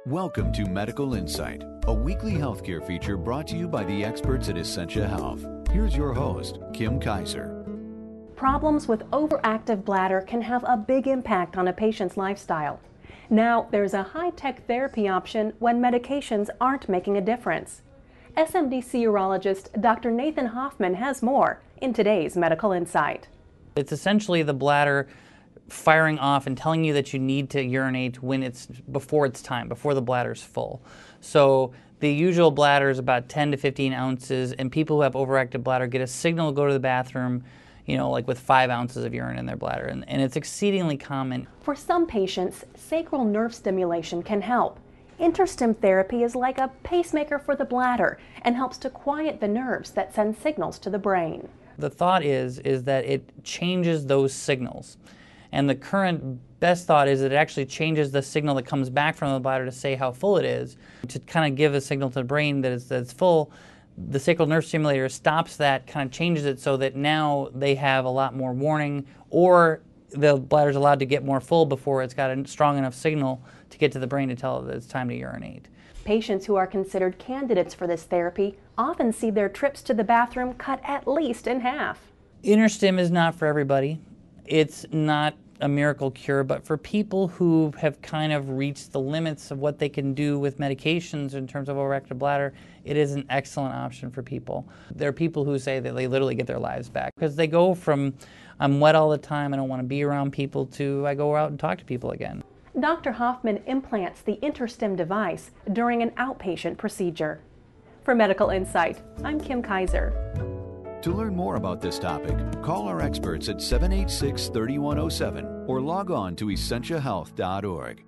Welcome to Medical Insight, a weekly healthcare feature brought to you by the experts at Essentia Health. Here's your host, Kim Kaiser. Problems with overactive bladder can have a big impact on a patient's lifestyle. Now, there's a high-tech therapy option when medications aren't making a difference. SMDC urologist Dr. Nathan Hoffman has more in today's Medical Insight. It's essentially the bladder firing off and telling you that you need to urinate when before it's time, before the bladder's full. So the usual bladder is about 10 to 15 ounces, and people who have overactive bladder get a signal to go to the bathroom, like with 5 ounces of urine in their bladder, and it's exceedingly common. For some patients, sacral nerve stimulation can help. InterStim therapy is like a pacemaker for the bladder and helps to quiet the nerves that send signals to the brain. The thought is that it changes those signals. And the current best thought is that it actually changes the signal that comes back from the bladder to say how full it is, to kind of give a signal to the brain that it's full. The sacral nerve stimulator stops that, kind of changes it so that now they have a lot more warning, or the bladder's allowed to get more full before it's got a strong enough signal to get to the brain to tell it that it's time to urinate. Patients who are considered candidates for this therapy often see their trips to the bathroom cut at least in half. InterStim is not for everybody. It's not a miracle cure, but for people who have kind of reached the limits of what they can do with medications in terms of overactive bladder, it is an excellent option for people. There are people who say that they literally get their lives back because they go from I'm wet all the time, I don't want to be around people, to I go out and talk to people again. Dr. Hoffman implants the InterStim device during an outpatient procedure. For Medical Insight, I'm Kim Kaiser. To learn more about this topic, call our experts at 786-3107 or log on to essentiahealth.org.